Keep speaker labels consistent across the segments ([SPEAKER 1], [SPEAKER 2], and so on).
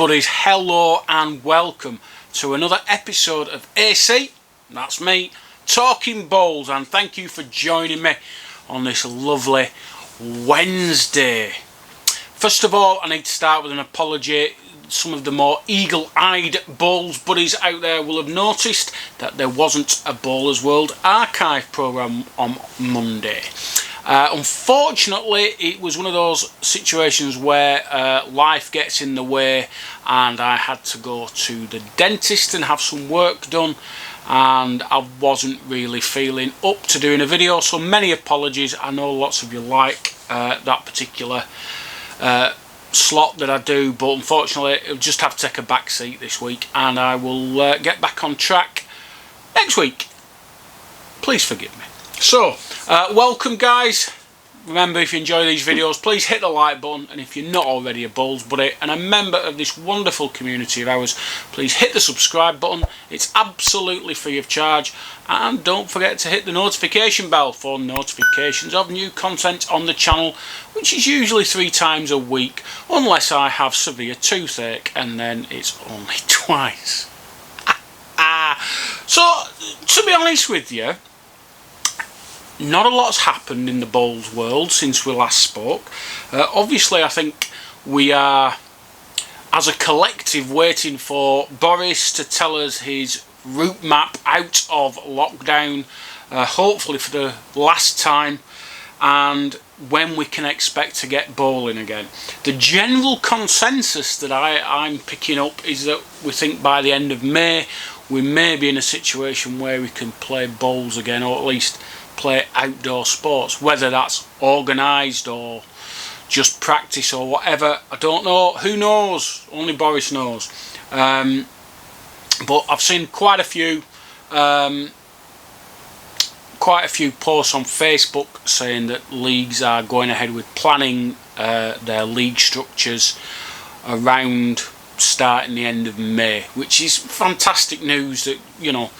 [SPEAKER 1] buddies, hello and welcome to another episode of AC, that's me, Talking Bowls, and thank you for joining me on this lovely Wednesday. First of all, I need to start with an apology. Some of the more eagle-eyed bowls buddies out there will have noticed that there wasn't a Bowlers World Archive programme on Monday. Unfortunately, it was one of those situations where life gets in the way and I had to go to the dentist and have some work done, and I wasn't really feeling up to doing a video, so many apologies. I know lots of you like that particular slot that I do, but unfortunately it'll just have to take a back seat this week, and I will get back on track next week. Please forgive me. So, welcome guys. Remember, if you enjoy these videos, please hit the like button, and if you're not already a Bowls buddy and a member of this wonderful community of ours, please hit the subscribe button. It's absolutely free of charge, and don't forget to hit the notification bell for notifications of new content on the channel, which is usually 3 times a week, unless I have severe toothache, and then it's only twice. So, to be honest with you, not a lot's happened in the bowls world since we last spoke. Obviously, I think we are, as a collective, waiting for Boris to tell us his route map out of lockdown, hopefully for the last time, and when we can expect to get bowling again. The general consensus that I'm picking up is that we think by the end of May we may be in a situation where we can play bowls again, or at least play outdoor sports. Whether that's organised or just practice or whatever, I don't know. Who knows? Only Boris knows. But I've seen quite a few posts on Facebook saying that leagues are going ahead with planning their league structures around starting the end of May, which is fantastic news. That, you know,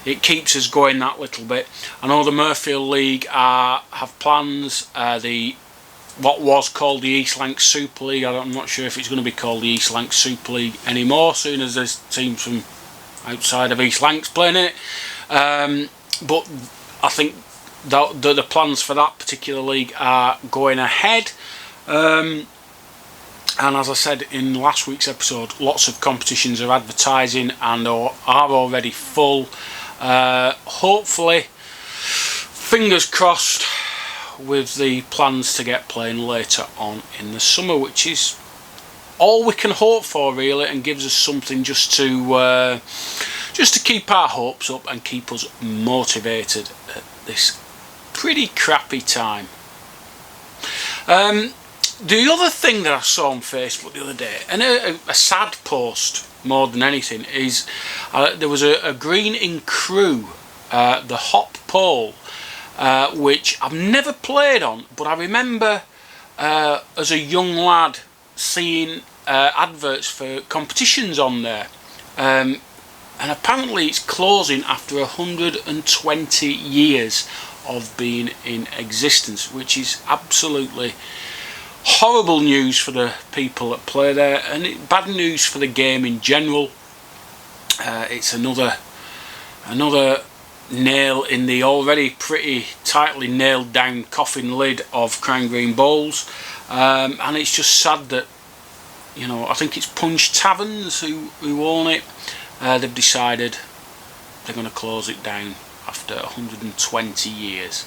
[SPEAKER 1] it keeps us going that little bit. I know the Murfield League have plans. What was called the East Lancs Super League, I'm not sure if it's going to be called the East Lancs Super League anymore, soon as there's teams from outside of East Lancs playing in it. But I think the plans for that particular league are going ahead. And as I said in last week's episode, lots of competitions are advertising and are already full. Hopefully, fingers crossed, with the plans to get playing later on in the summer, which is all we can hope for really, and gives us something just to keep our hopes up and keep us motivated at this pretty crappy time. The other thing that I saw on Facebook the other day, and a sad post more than anything, is there was a green in Crewe, the Hop Pole, which I've never played on, but I remember as a young lad seeing adverts for competitions on there, and apparently it's closing after 120 years of being in existence, which is absolutely horrible news for the people that play there, and bad news for the game in general. It's another nail in the already pretty tightly nailed down coffin lid of Crying Green Bowls, and it's just sad that, you know, I think it's Punch Taverns who own it. They've decided they're going to close it down after 120 years.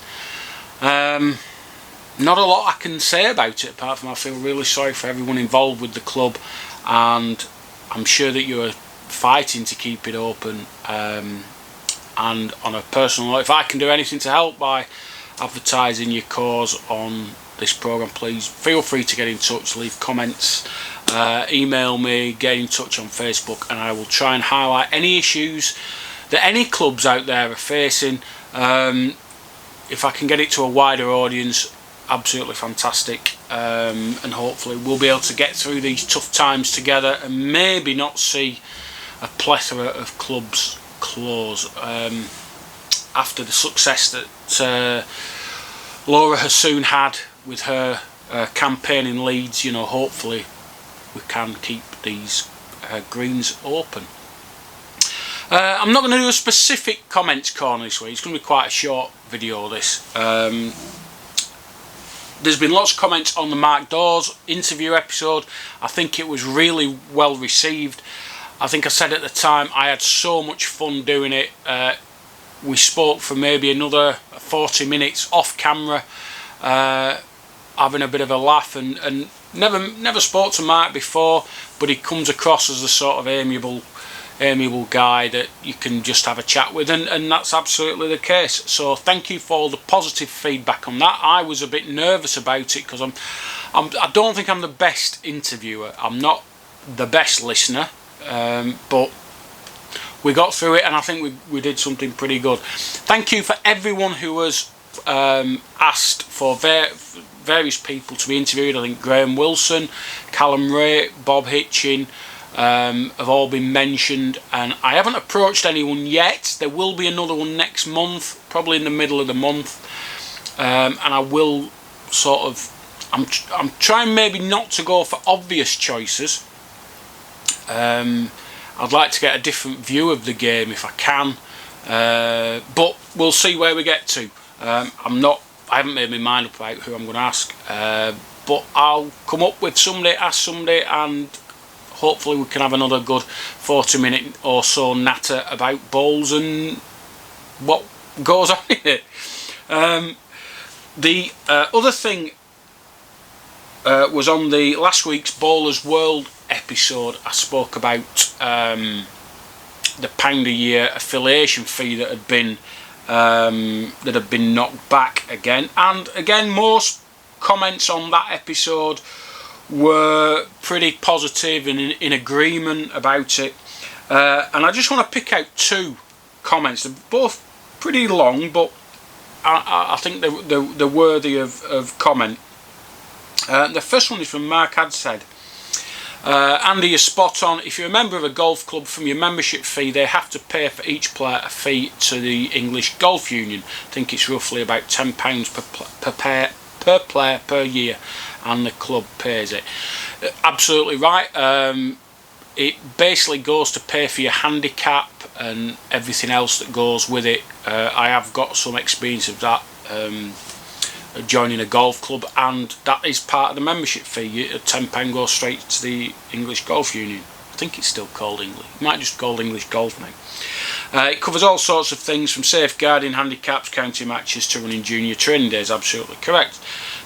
[SPEAKER 1] Not a lot I can say about it, apart from I feel really sorry for everyone involved with the club, and I'm sure that you're fighting to keep it open. And on a personal note, if I can do anything to help by advertising your cause on this programme, please feel free to get in touch, leave comments, email me, get in touch on Facebook, and I will try and highlight any issues that any clubs out there are facing. If I can get it to a wider audience, absolutely fantastic, and hopefully we'll be able to get through these tough times together and maybe not see a plethora of clubs close after the success that Laura Hassoun had with her campaign in Leeds. You know, hopefully we can keep these greens open. I'm not going to do a specific comments corner this week. It's going to be quite a short video, this. There's been lots of comments on the Mark Dawes interview episode. I think it was really well received. I think I said at the time I had so much fun doing it. We spoke for maybe another 40 minutes off camera, having a bit of a laugh, and never spoke to Mark before, but he comes across as a sort of amiable guy that you can just have a chat with, and that's absolutely the case. So thank you for all the positive feedback on that. I was a bit nervous about it because I don't think I'm the best interviewer. I'm not the best listener, but we got through it, and I think we did something pretty good. Thank you for everyone who has asked for various people to be interviewed. I think Graham Wilson, Callum Ray, Bob Hitchin have all been mentioned, and I haven't approached anyone yet. There will be another one next month, probably in the middle of the month, and I will sort of, I'm trying maybe not to go for obvious choices. I'd like to get a different view of the game if I can, but we'll see where we get to. I haven't made my mind up about who I'm going to ask, but I'll come up with somebody, ask somebody, and hopefully we can have another good 40-minute or so natter about bowls and what goes on in it. The other thing was on the last week's Bowlers World episode. I spoke about the £1 a year affiliation fee that had been knocked back again, and again most comments on that episode were pretty positive and in agreement about it, and I just want to pick out two comments. They're both pretty long, but I think they're worthy of comment. The first one is from Mark Hadstead. Andy, you're spot on. If you're a member of a golf club, from your membership fee they have to pay for each player a fee to the English Golf Union. I think it's roughly about £10 per player per year, and the club pays it. Absolutely right. It basically goes to pay for your handicap and everything else that goes with it. I have got some experience of that, joining a golf club, and that is part of the membership fee. £10 goes straight to the English Golf Union. I think it's still called English. It might just called English Golf now. It covers all sorts of things, from safeguarding handicaps, county matches, to running junior training days. Absolutely correct.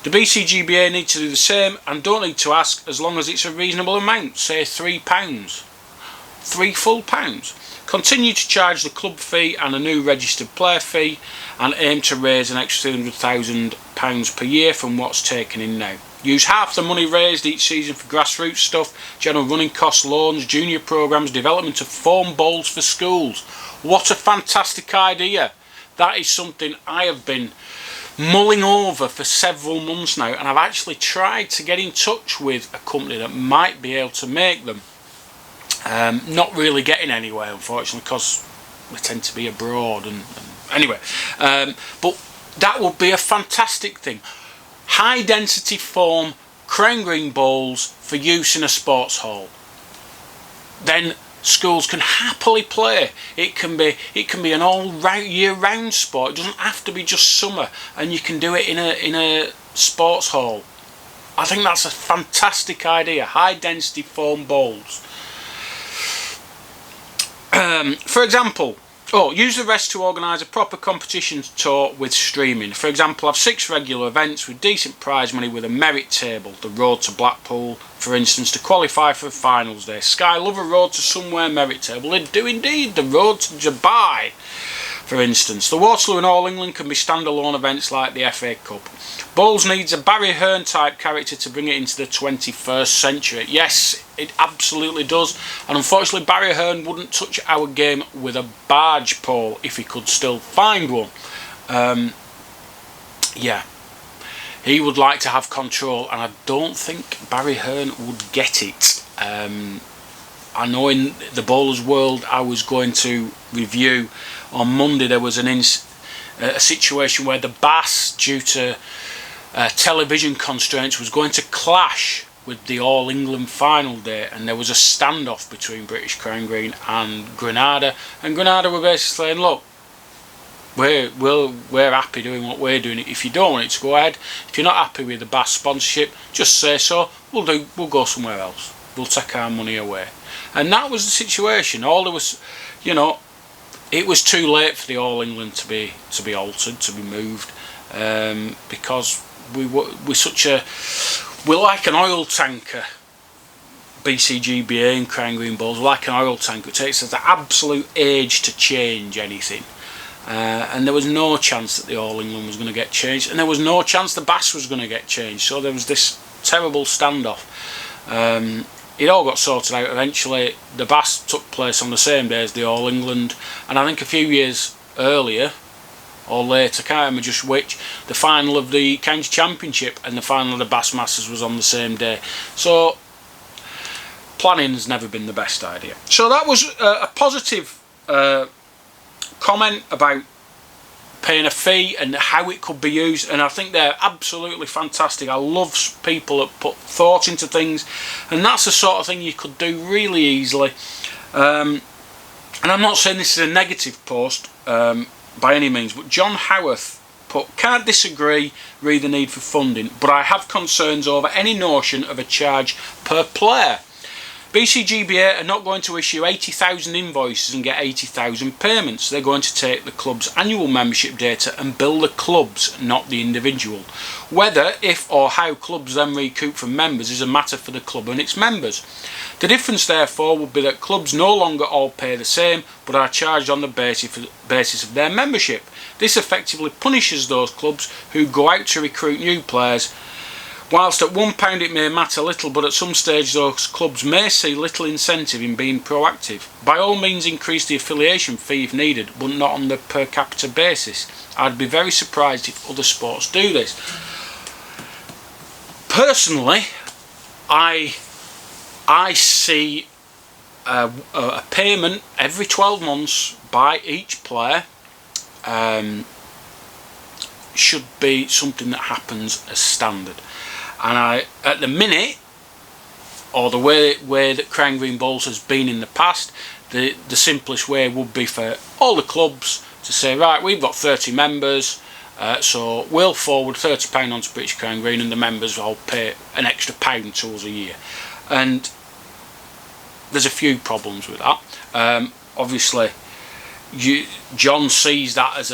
[SPEAKER 1] The BCGBA need to do the same, and don't need to ask as long as it's a reasonable amount, say £3. £3 full pounds. Continue to charge the club fee and a new registered player fee, and aim to raise an extra £300,000 per year from what's taken in now. Use half the money raised each season for grassroots stuff, general running costs, loans, junior programmes, development of foam bowls for schools. What a fantastic idea. That is something I have been mulling over for several months now, and I've actually tried to get in touch with a company that might be able to make them. Not really getting anywhere, unfortunately, because they tend to be abroad, and anyway, but that would be a fantastic thing. High density foam crown green bowls for use in a sports hall. Then schools can happily play. It can be an all year round sport. It doesn't have to be just summer, and you can do it in a sports hall. I think that's a fantastic idea. High density foam bowls. For example, use the rest to organise a proper competition tour with streaming. For example, have 6 regular events with decent prize money with a merit table. The Road to Blackpool, for instance, to qualify for finals day. Sky love a Road to Somewhere merit table. They do indeed. The Road to Dubai, for instance. The Waterloo and All England can be standalone events like the FA Cup. Bowls needs a Barry Hearn type character to bring it into the 21st century. Yes, it absolutely does. And unfortunately Barry Hearn wouldn't touch our game with a barge pole if he could still find one. Yeah, he would like to have control, and I don't think Barry Hearn would get it. I know in the Bowlers World I was going to review on Monday, there was a situation where the Bass, due to television constraints, was going to clash with the All England final day, and there was a standoff between British Crown Green and Granada, and Granada were basically saying, look, we're happy doing what we're doing. If you don't want it to go ahead, if you're not happy with the Bass sponsorship, just say so. We'll go somewhere else. We'll take our money away. And that was the situation. All there was, you know, it was too late for the All England to be altered, to be moved, because we're like an oil tanker. BCGBA and Crown Green Bulls, like an oil tanker. It takes us the absolute age to change anything. And there was no chance that the All England was going to get changed, and there was no chance the Bass was going to get changed. So there was this terrible standoff. It all got sorted out eventually. The Bass took place on the same day as the All England, and I think a few years earlier or later, I can't remember just which, the final of the County Championship and the final of the Bass Masters was on the same day. So planning has never been the best idea. So that was a positive comment about paying a fee and how it could be used, and I think they're absolutely fantastic. I love people that put thought into things, and that's the sort of thing you could do really easily. And I'm not saying this is a negative post by any means, but John Howarth put, can't disagree re the need for funding, but I have concerns over any notion of a charge per player. BCGBA are not going to issue 80,000 invoices and get 80,000 payments. They're going to take the club's annual membership data and bill the clubs, not the individual. Whether, if or how clubs then recoup from members is a matter for the club and its members. The difference therefore would be that clubs no longer all pay the same, but are charged on the basis of their membership. This effectively punishes those clubs who go out to recruit new players. Whilst at £1 it may matter little, but at some stage those clubs may see little incentive in being proactive. By all means increase the affiliation fee if needed, but not on the per capita basis. I'd be very surprised if other sports do this. Personally, I see a payment every 12 months by each player should be something that happens as standard. And at the minute, or the way that Crown Green Bulls has been in the past, the simplest way would be for all the clubs to say, right, we've got 30 members, so we'll forward £30 onto British Crown Green, and the members will pay an extra £1 to us a year. And there's a few problems with that. Obviously, John sees that as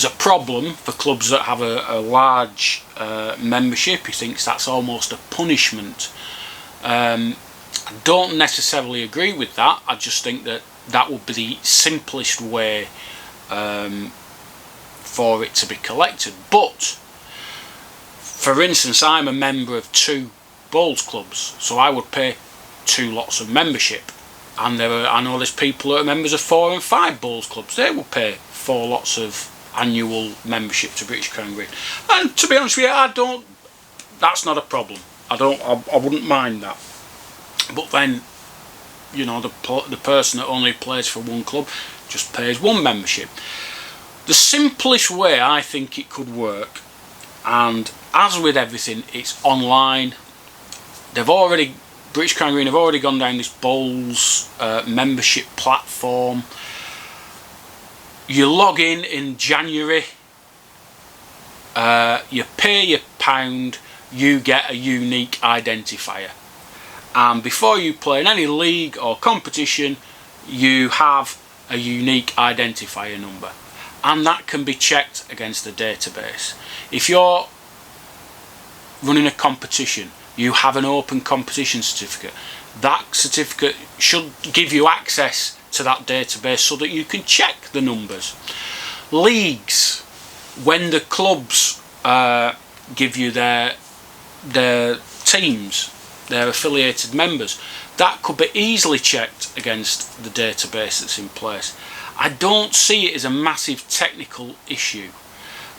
[SPEAKER 1] a problem for clubs that have a large membership. He thinks that's almost a punishment. I don't necessarily agree with that. I just think that would be the simplest way for it to be collected. But for instance, I'm a member of 2 Bulls clubs, so I would pay 2 lots of membership, and I know there's people that are members of 4 and 5 Bulls clubs. They will pay 4 lots of annual membership to British Crown Green, and to be honest with you, that's not a problem. I wouldn't mind that. But then, you know, the person that only plays for 1 club just pays 1 membership. The simplest way I think it could work, and as with everything, it's online. British Crown Green have already gone down this Bulls membership platform. You log in January, you pay your £1, you get a unique identifier, and before you play in any league or competition, you have a unique identifier number, and that can be checked against the database. If you're running a competition, you have an open competition certificate. That certificate should give you access to that database so that you can check the numbers. Leagues, when the clubs give you their teams, their affiliated members, that could be easily checked against the database that's in place. I don't see it as a massive technical issue.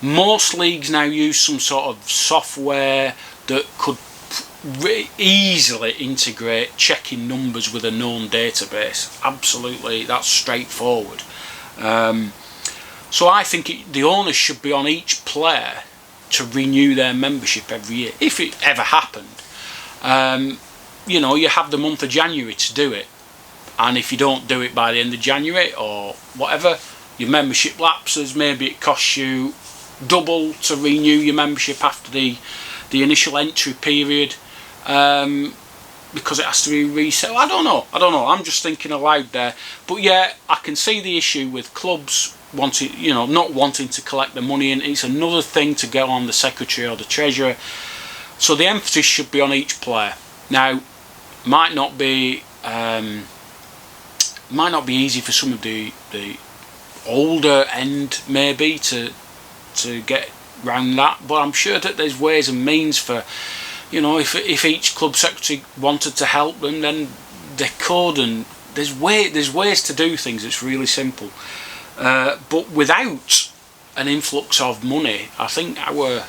[SPEAKER 1] Most leagues now use some sort of software that could easily integrate checking numbers with a known database. Absolutely, that's straightforward. So I think the onus should be on each player to renew their membership every year, if it ever happened. You know, you have the month of January to do it, and if you don't do it by the end of January or whatever, your membership lapses. Maybe it costs you double to renew your membership after the initial entry period, because it has to be reset. I don't know. I'm just thinking aloud there. But yeah, I can see the issue with clubs wanting, you know, not wanting to collect the money, and it's another thing to go on the secretary or the treasurer. So the emphasis should be on each player. Now, might not be easy for some of the older end maybe to get round that, but I'm sure that there's ways and means for, you know, if each club secretary wanted to help them, then they could, and there's ways to do things. It's really simple, but without an influx of money, I think our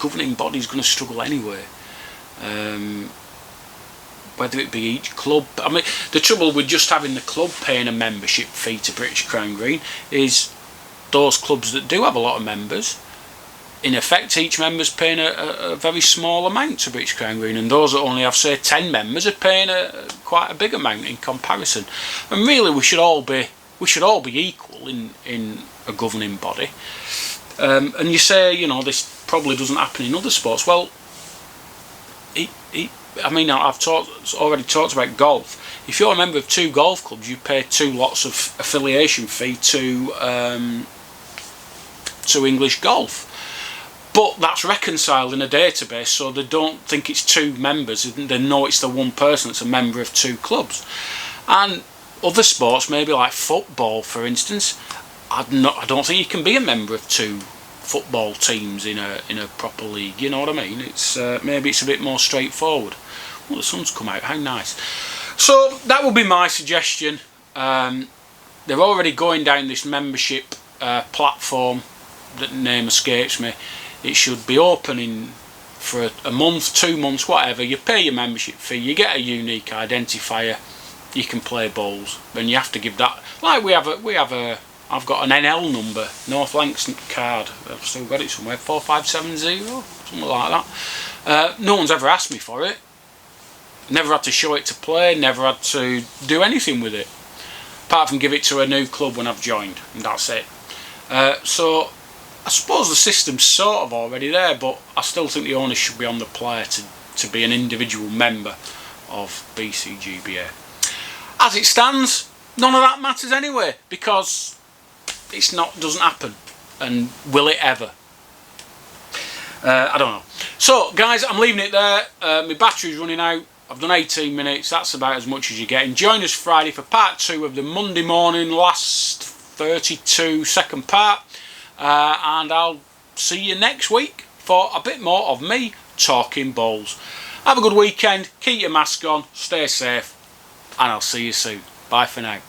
[SPEAKER 1] governing body is going to struggle anyway. Whether it be each club, I mean, the trouble with just having the club paying a membership fee to British Crown Green is those clubs that do have a lot of members, in effect each member's paying a very small amount to British Crown Green, and those that only have, say, 10 members are paying quite a big amount in comparison. And really we should all be equal in a governing body. And you say, you know, this probably doesn't happen in other sports. Well, I mean, I've already talked about golf. If you're a member of 2 golf clubs, you pay 2 lots of affiliation fee to English Golf. But that's reconciled in a database, so they don't think it's 2 members, they know it's the one person that's a member of 2 clubs. And other sports, maybe like football for instance, I don't think you can be a member of 2 football teams in a proper league, you know what I mean? It's maybe it's a bit more straightforward. Well, the sun's come out, how nice. So that would be my suggestion. They're already going down this membership platform, that name escapes me. It should be opening for a month, 2 months, whatever. You pay your membership fee, you get a unique identifier, you can play bowls, then you have to give that, like I've got an NL number, North Lancs card, I've still got it somewhere, 4570, something like that. No one's ever asked me for it, never had to show it to play, never had to do anything with it, apart from give it to a new club when I've joined, and that's it. So I suppose the system's sort of already there, but I still think the onus should be on the player to be an individual member of BCGBA. As it stands, none of that matters anyway, because doesn't happen, and will it ever? I don't know. So guys, I'm leaving it there. My battery's running out. I've done 18 minutes, that's about as much as you're getting. Join us Friday for part 2 of the Monday morning last 32 second part, and I'll see you next week for a bit more of me talking bowls. Have a good weekend, keep your mask on, stay safe, and I'll see you soon. Bye for now.